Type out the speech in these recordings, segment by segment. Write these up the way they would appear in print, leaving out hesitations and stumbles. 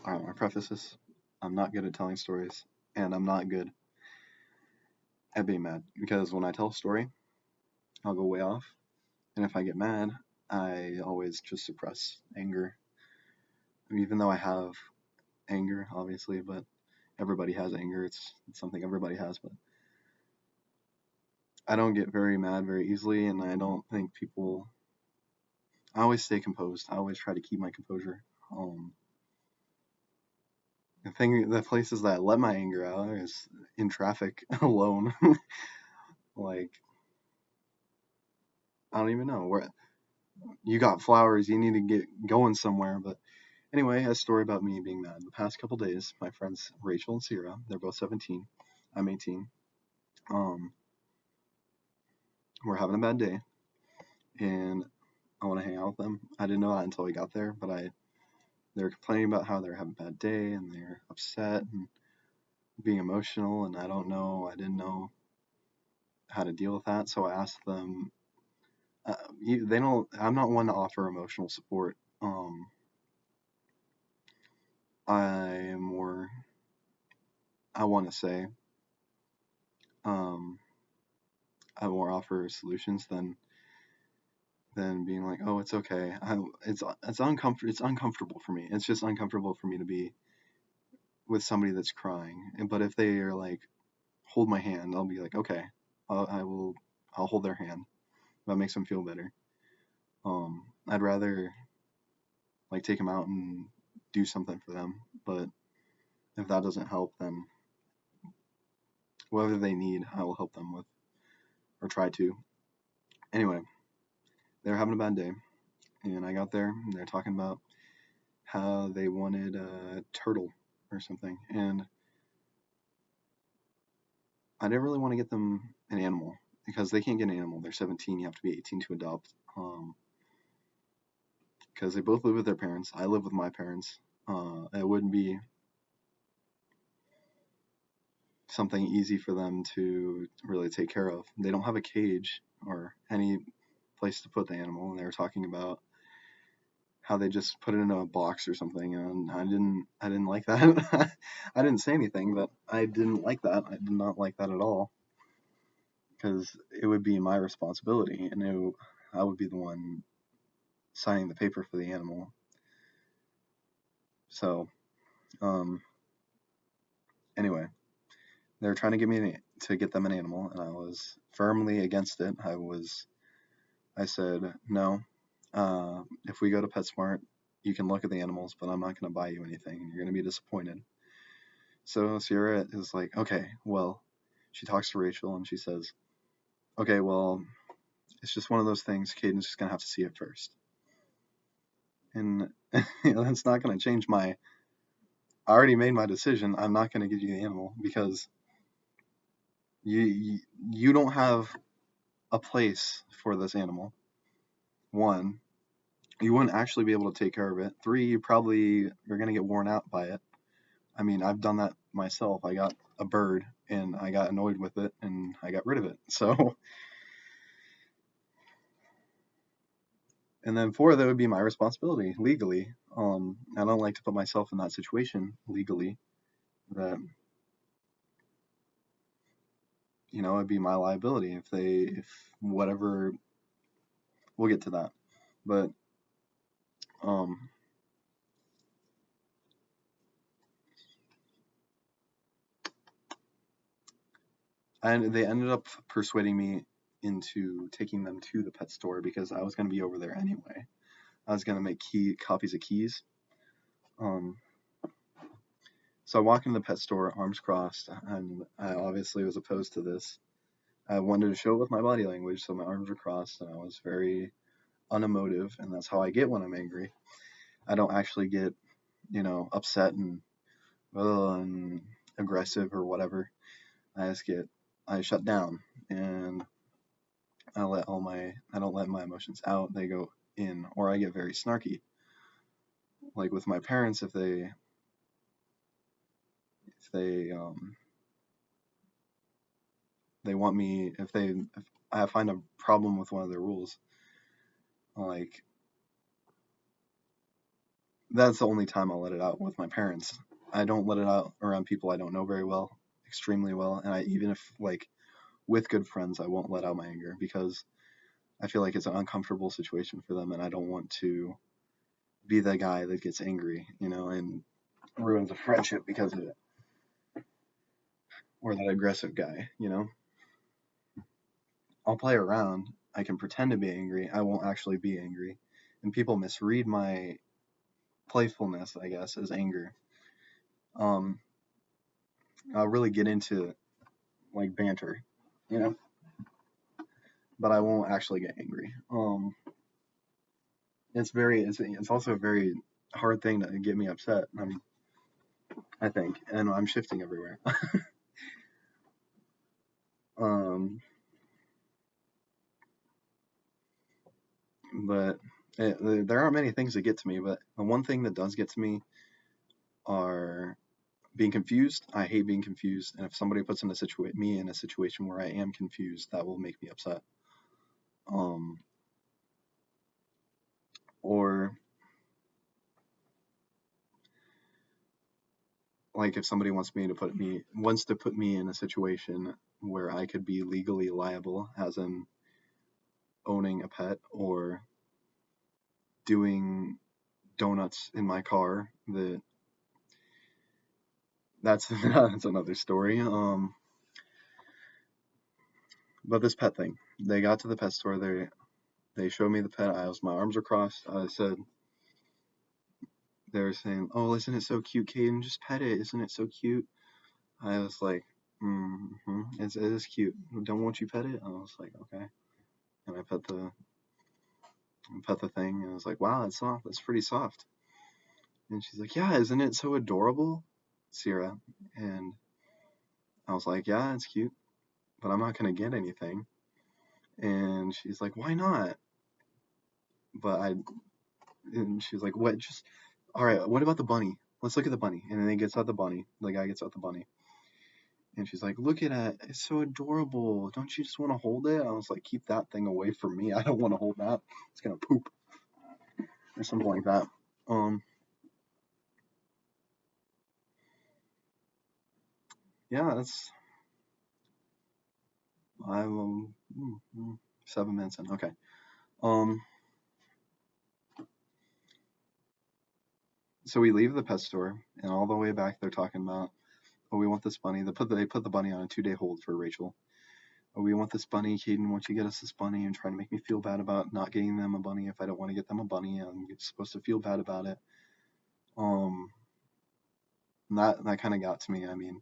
Alright, I preface this. I'm not good at telling stories, and I'm not good at being mad because when I tell a story, I'll go way off, and if I get mad, I always just suppress anger. I mean, even though I have anger, obviously, but everybody has anger. It's something everybody has, but I don't get very mad very easily, and I don't think people. I always stay composed. I always try to keep my composure. Um, the places that I let my anger out is in traffic alone. Like I don't even know where you got flowers. You need to get going somewhere. But anyway, a story about me being mad. The past couple days, my friends Rachel and Sierra, they're both 17. I'm 18. Um, we're having a bad day, and I want to hang out with them. I didn't know that until we got there, but they were complaining about how they're having a bad day and they're upset and being emotional, and I don't know. I didn't know how to deal with that, so I asked them. They don't. I'm not one to offer emotional support. I am more. I want to say. Um, I more offer solutions than being like, oh, it's okay. It's uncomfortable for me. It's just uncomfortable for me to be with somebody that's crying. But if they are like, hold my hand, I'll be like, okay, I will. I'll hold their hand. That makes them feel better. I'd rather like take them out and do something for them. But if that doesn't help, then whatever they need, I will help them with or try to. Anyway, they were having a bad day, and I got there, and they're talking about how they wanted a turtle or something, and I didn't really want to get them an animal because they can't get an animal. They're 17. You have to be 18 to adopt. Because they both live with their parents. I live with my parents. It wouldn't be something easy for them to really take care of. They don't have a cage or any place to put the animal, and they were talking about how they just put it in a box or something, and I didn't like that. I didn't say anything, but I didn't like that. I did not like that at all because it would be my responsibility, and I would be the one signing the paper for the animal. So, um, anyway, they were trying to to get them an animal, and I was firmly against it. I said no. If we go to PetSmart, you can look at the animals, but I'm not going to buy you anything. You're going to be disappointed. So Sierra is like, okay, well, she talks to Rachel and she says, okay, well, it's just one of those things. Caden's just going to have to see it first. And that's not going to change my. I already made my decision. I'm not going to give you the animal because you don't have a place for this animal. One, you wouldn't actually be able to take care of it. Three, you're going to get worn out by it. I mean, I've done that myself. I got a bird and I got annoyed with it and I got rid of it. So, and then four, that would be my responsibility legally. I don't like to put myself in that situation legally. That it'd be my liability if whatever. We'll get to that, but um, and they ended up persuading me into taking them to the pet store because I was going to be over there anyway. I was going to make copies of keys. Um, so I walk into the pet store, arms crossed, and I obviously was opposed to this. I wanted to show it with my body language, so my arms were crossed, and I was very unemotive, and that's how I get when I'm angry. I don't actually get, upset and aggressive or whatever. I shut down, and I don't let my emotions out. They go in, or I get very snarky. Like with my parents, if they want me, if I find a problem with one of their rules, like that's the only time I'll let it out with my parents. I don't let it out around people I don't know very well, extremely well, and I even if like with good friends, I won't let out my anger because I feel like it's an uncomfortable situation for them, and I don't want to be the guy that gets angry, and ruins a friendship because of it, or that aggressive guy. I'll play around. I can pretend to be angry. I won't actually be angry, and people misread my playfulness, I guess, as anger. Um, I'll really get into like banter, you know, but I won't actually get angry. It's also a very hard thing to get me upset. I think, and I'm shifting everywhere. um, but there aren't many things that get to me, but the one thing that does get to me are being confused. I hate being confused, and if somebody puts me in a situation where I am confused, that will make me upset. Um, or like if somebody wants to put me in a situation where I could be legally liable, as in owning a pet or doing donuts in my car, that's that's another story. But this pet thing, they got to the pet store. They showed me the pet. My arms were crossed. I said, they were saying, "Oh, isn't it so cute, Caden? Just pet it. Isn't it so cute?" I was like, it is cute. Don't want you pet it?" I was like, "Okay." And I pet the thing, and I was like, "Wow, it's soft. It's pretty soft." And she's like, "Yeah, isn't it so adorable, Sierra?" And I was like, "Yeah, it's cute, but I'm not gonna get anything." And she's like, "Why not?" But I and she's like, "What? Just all right. What about the bunny? Let's look at the bunny." And then he gets out the bunny. The guy gets out the bunny, and she's like, "Look at it. It's so adorable. Don't you just want to hold it?" I was like, "Keep that thing away from me. I don't want to hold that. It's gonna poop or something like that." Um, yeah, that's I'm 7 minutes in. Okay. Um, so we leave the pet store, and all the way back, they're talking about, "Oh, we want this bunny." They put the bunny on a 2-day hold for Rachel. "Oh, we want this bunny, Caden. Won't you get us this bunny?" And trying to make me feel bad about not getting them a bunny. If I don't want to get them a bunny, I'm supposed to feel bad about it. Um, that kind of got to me. I mean,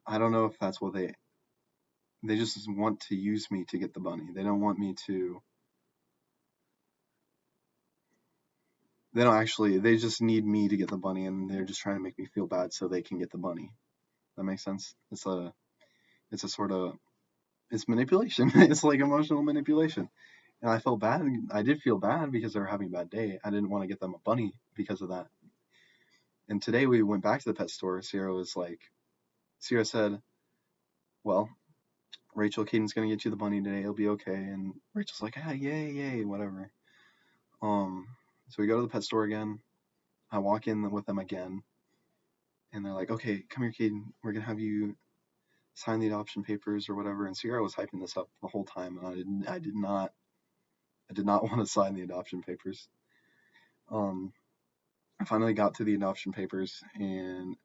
I don't know if that's what they just want to use me to get the bunny. They don't want me to. They don't actually. They just need me to get the bunny, and they're just trying to make me feel bad so they can get the bunny. That makes sense. It's a sort of it's manipulation. It's like emotional manipulation. And I felt bad. I did feel bad because they were having a bad day. I didn't want to get them a bunny because of that. And today we went back to the pet store. Sierra said, "Well, Rachel, Caden's gonna get you the bunny today. It'll be okay." And Rachel's like, "Ah, yay, yay, whatever." Um, so we go to the pet store again. I walk in with them again, and they're like, "Okay, come here, Caden. We're gonna have you sign the adoption papers or whatever." And Sierra was hyping this up the whole time, and I did not want to sign the adoption papers. Um, I finally got to the adoption papers, and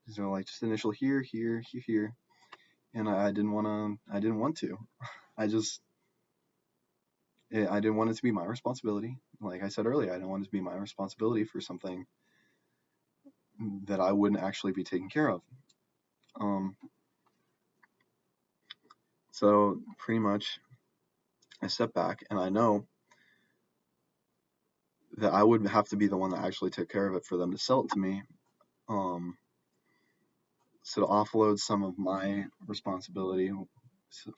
they're like, "Just initial here, here, here, here," and I didn't want to. I didn't want to. I just I didn't want it to be my responsibility. Like I said earlier, I didn't want it to be my responsibility for something that I wouldn't actually be taking care of. Um, so pretty much, I step back, and I know that I would have to be the one that actually took care of it for them to sell it to me. Um, so to offload some of my responsibility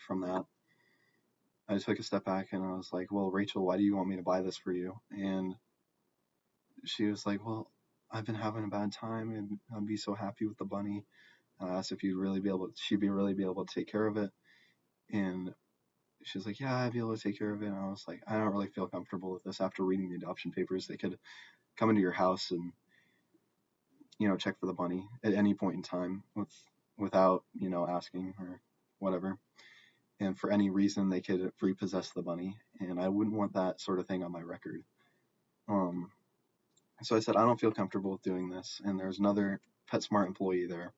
from that, I took a step back and I was like, "Well, Rachel, why do you want me to buy this for you?" And she was like, "Well, I've been having a bad time, and I'd be so happy with the bunny." I asked if she'd really be able to take care of it, and she's like, yeah, I'd be able to take care of it. And I was like, I don't really feel comfortable with this. After reading the adoption papers, they could come into your house and, check for the bunny at any point in time without, asking or whatever. And for any reason, they could repossess the bunny. And I wouldn't want that sort of thing on my record. Um, so I said, I don't feel comfortable with doing this. And there's another PetSmart employee there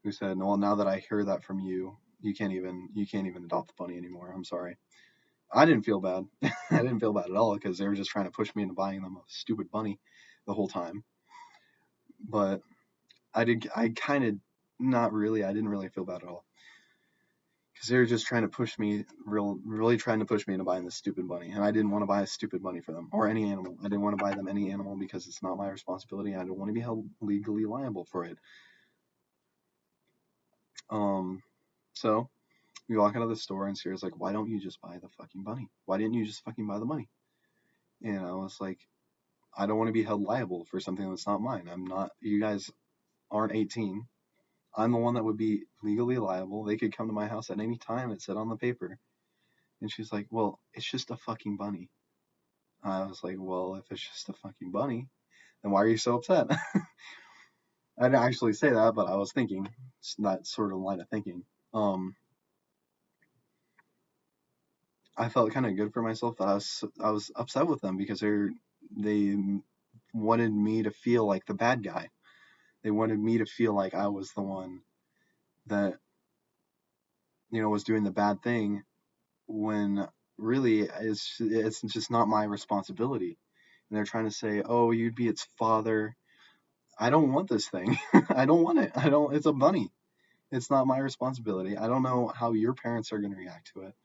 who said, well, now that I hear that from you, you can't even adopt the bunny anymore. I'm sorry. I didn't feel bad. I didn't feel bad at all because they were just trying to push me into buying them a stupid bunny the whole time. But I kind of, not really. I didn't really feel bad at all because they were just trying to push me, really trying to push me into buying this stupid bunny. And I didn't want to buy a stupid bunny for them or any animal. I didn't want to buy them any animal because it's not my responsibility. I don't want to be held legally liable for it. So we walk out of the store and Sierra's like, why don't you just buy the fucking bunny? Why didn't you just fucking buy the bunny? And I was like, I don't want to be held liable for something that's not mine. You guys aren't 18. I'm the one that would be legally liable. They could come to my house at any time. It said on the paper. And she's like, well, it's just a fucking bunny. I was like, well, if it's just a fucking bunny, then why are you so upset? I didn't actually say that, but I was thinking, it's that sort of line of thinking. I felt kind of good for myself that I was upset with them because they wanted me to feel like the bad guy. They wanted me to feel like I was the one that was doing the bad thing when really it's just not my responsibility. And they're trying to say, "Oh, you'd be its father." I don't want this thing. I don't want it. I don't. It's a bunny. It's not my responsibility. I don't know how your parents are going to react to it.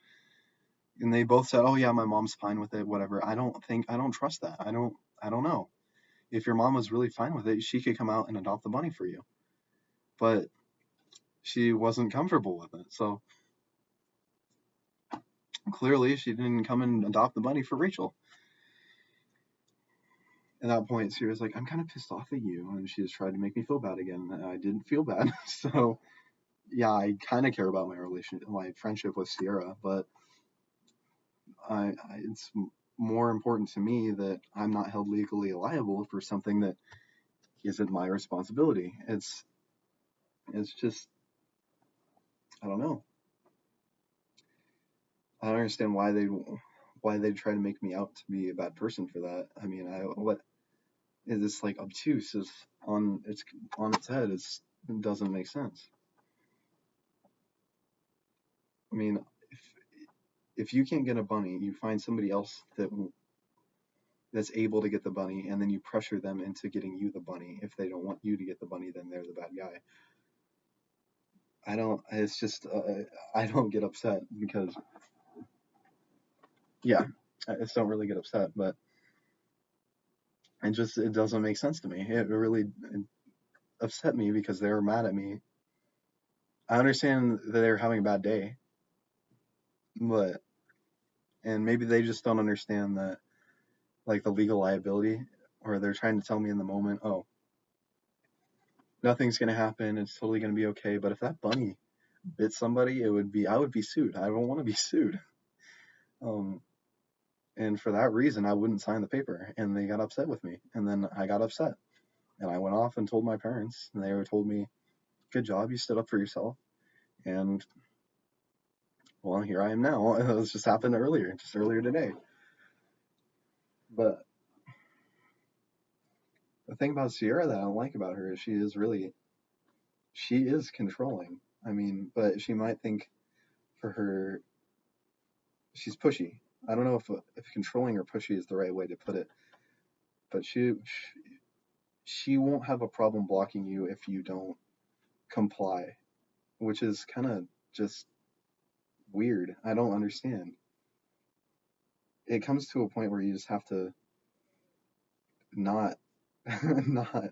And they both said, "Oh yeah, my mom's fine with it. Whatever." I don't trust that. I don't know. If your mom was really fine with it, she could come out and adopt the bunny for you. But she wasn't comfortable with it. So clearly she didn't come and adopt the bunny for Rachel. At that point, she was like, I'm kind of pissed off at you. And she just tried to make me feel bad again. And I didn't feel bad. So yeah, I kind of care about my friendship with Sierra, but it's more important to me that I'm not held legally liable for something that isn't my responsibility. It's just, I don't know. I don't understand why they try to make me out to be a bad person for that. I mean, what is this like obtuse? Is on its head. It doesn't make sense. I mean, if you can't get a bunny, you find somebody else that's able to get the bunny, and then you pressure them into getting you the bunny. If they don't want you to get the bunny, then they're the bad guy. I don't. It's just I don't get upset because yeah, I just don't really get upset, but it doesn't make sense to me. It really upset me because they were mad at me. I understand that they're having a bad day, but and maybe they just don't understand that like the legal liability, or they're trying to tell me in the moment, oh, nothing's gonna happen, it's totally gonna be okay. But if that bunny bit somebody, I would be sued. I don't want to be sued. Um, and for that reason, I wouldn't sign the paper, and they got upset with me, and then I got upset, and I went off and told my parents, and they told me, "Good job, you stood up for yourself." And well, here I am now. It just happened just earlier today. But the thing about Sierra that I don't like about her is she is controlling. I mean, but she might think for her, she's pushy. I don't know if controlling or pushy is the right way to put it, but she won't have a problem blocking you if you don't comply, which is kind of just weird. I don't understand. It comes to a point where you just have to not not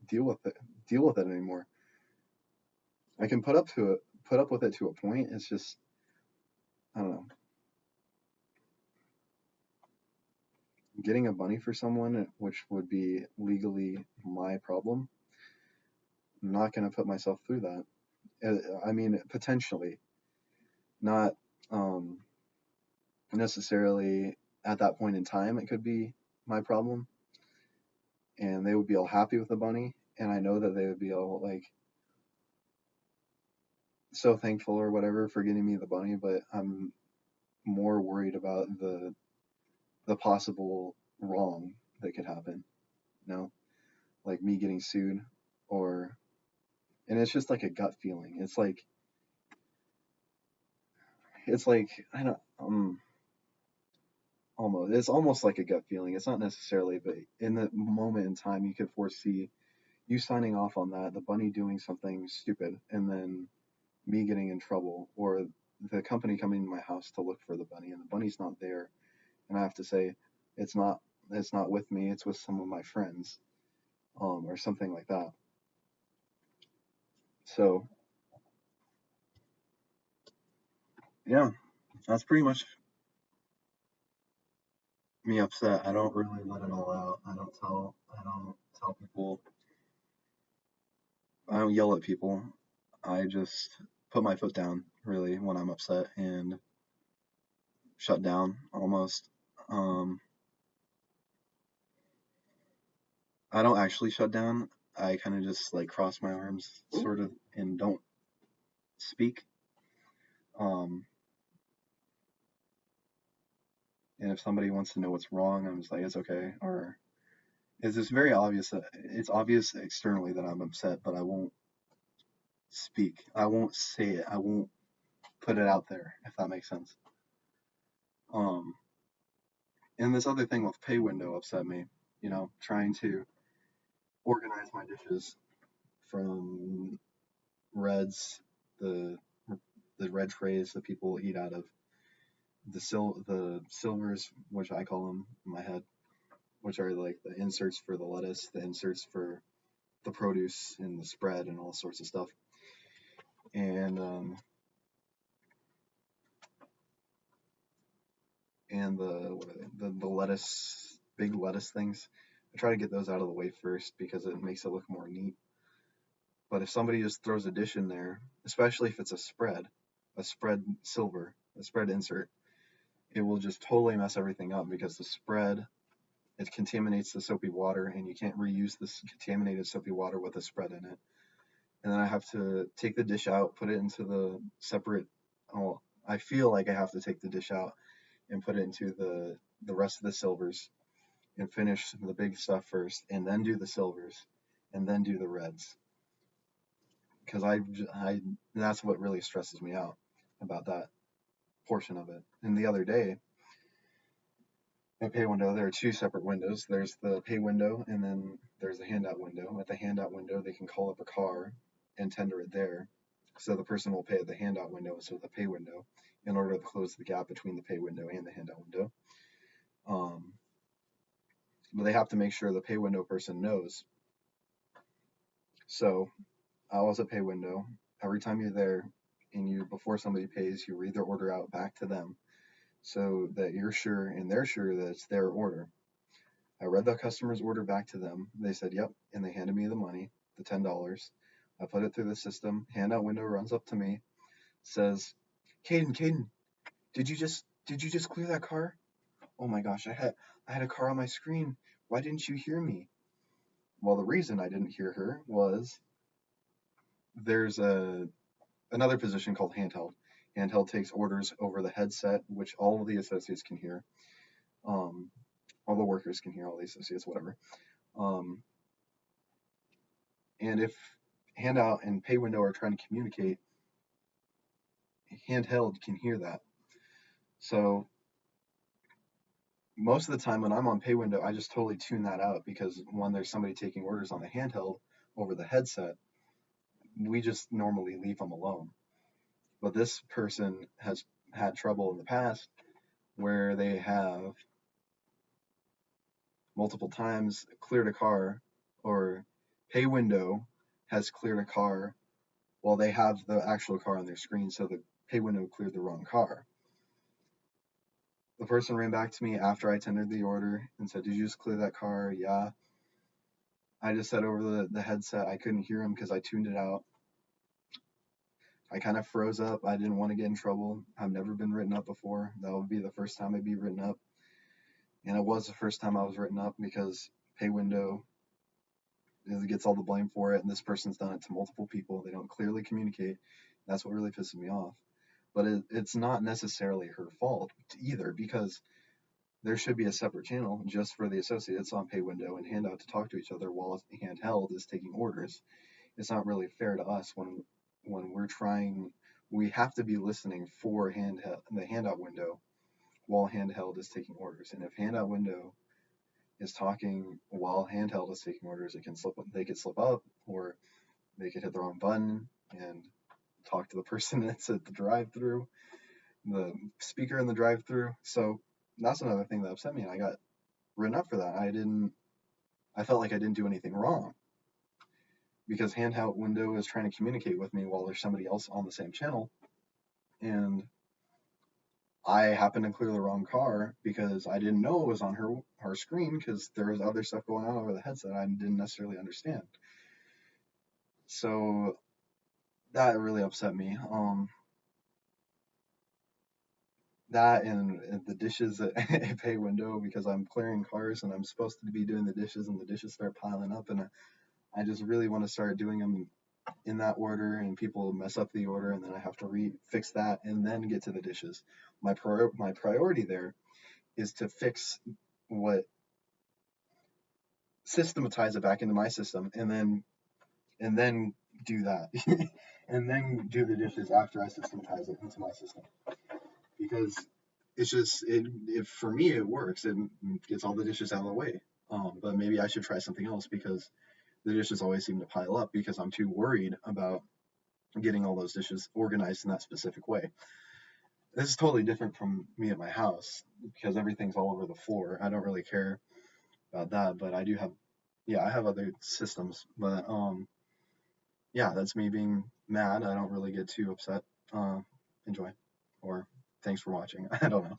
deal with it anymore. I can put up with it to a point. It's just I don't know. Getting a bunny for someone, which would be legally my problem, I'm not going to put myself through that. I mean, potentially, not. necessarily at that point in time it could be my problem, and they would be all happy with the bunny, and I know that they would be all like so thankful or whatever for getting me the bunny, but I'm more worried about the possible wrong that could happen, you know, like me getting sued, or and it's just like a gut feeling. It's like I don't almost it's almost like a gut feeling. It's not necessarily, but in the moment in time, you could foresee you signing off on that, the bunny doing something stupid, and then me getting in trouble, or the company coming to my house to look for the bunny, and the bunny's not there, and I have to say it's not it's not with me, it's with some of my friends, or something like that. So yeah, that's pretty much me upset. I don't really let it all out. I don't tell people. I don't yell at people. I just put my foot down really when I'm upset and shut down almost. Um, I don't actually shut down. I kind of just like cross my arms sort of and don't speak. Um, and if somebody wants to know what's wrong, I'm just like, it's okay. Or it's very obvious that it's obvious externally that I'm upset, but I won't speak. I won't say it. I won't put it out there, if that makes sense. Um, and this other thing with pay window upset me, trying to organize my dishes from reds, the the red trays that people eat out of, the silvers, which I call them in my head, which are like the inserts for the lettuce, the inserts for the produce and the spread and all sorts of stuff, and the lettuce, big lettuce things. I try to get those out of the way first because it makes it look more neat. But if somebody just throws a dish in there, especially if it's a spread silver, a spread insert, it will just totally mess everything up because the spread, it contaminates the soapy water, and you can't reuse this contaminated soapy water with a spread in it. And then I have to take the dish out, put it into the separate. Oh, I feel like I have to take the dish out and put it into the rest of the silvers and finish the big stuff first, and then do the silvers, and then do the reds. Because I that's what really stresses me out about that portion of it. And the other day, my pay window, there are two separate windows. There's the pay window, and then there's the handout window. At the handout window, they can call up a car and tender it there. So the person will pay at the handout window instead of the pay window in order to close the gap between the pay window and the handout window. Um, but they have to make sure the pay window person knows. So I was at pay window. Every time you're there and before somebody pays, you read their order out back to them so that you're sure and they're sure that it's their order. I read the customer's order back to them. They said, yep. And they handed me the money, the $10. I put it through the system. Handout window runs up to me, says, Caden, did you just clear that car? Oh my gosh, I had a car on my screen. Why didn't you hear me? Well, the reason I didn't hear her was there's another position called handheld. Handheld takes orders over the headset, which all of the associates can hear. Um, all the workers can hear, all the associates, whatever. Um, and if handout and pay window are trying to communicate, handheld can hear that. So most of the time when I'm on pay window, I just totally tune that out because when there's somebody taking orders on the handheld over the headset, we just normally leave them alone. But this person has had trouble in the past where they have multiple times cleared a car, or pay window has cleared a car while they have the actual car on their screen, so the pay window cleared the wrong car. The person ran back to me after I tendered the order and said, did you just clear that car? Yeah. I just said over the headset I couldn't hear him because I tuned it out. I kind of froze up. I didn't want to get in trouble. I've never been written up before. That would be the first time I'd be written up. And it was the first time I was written up because pay window gets all the blame for it, and this person's done it to multiple people. They don't clearly communicate. That's what really pisses me off. But it's not necessarily her fault either, because there should be a separate channel just for the associates on pay window and handout to talk to each other while handheld is taking orders. It's not really fair to us when we're trying. We have to be listening for the handout window while handheld is taking orders. And if handout window is talking while handheld is taking orders, they could slip up, or they could hit the wrong button and talk to the person that's at the drive-through, the speaker in the drive-through. So that's another thing that upset me, and I got written up for that. I felt like I didn't do anything wrong because handheld window is trying to communicate with me while there's somebody else on the same channel, and I happened to clear the wrong car because I didn't know it was on her screen because there was other stuff going on over the headset I didn't necessarily understand. So that really upset me. That and the dishes at a pay window because I'm clearing cars and I'm supposed to be doing the dishes, and the dishes start piling up, and I just really want to start doing them in that order, and people mess up the order, and then I have to fix that and then get to the dishes. My priority there is to fix what systematize it back into my system, and then do that, and then do the dishes after I systematize it into my system, because it's just for me it works. It gets all the dishes out of the way. But maybe I should try something else because the dishes always seem to pile up because I'm too worried about getting all those dishes organized in that specific way. This is totally different from me at my house because everything's all over the floor. I don't really care about that, but I do have, yeah, I have other systems, but yeah, that's me being mad. I don't really get too upset. Enjoy, or thanks for watching. I don't know.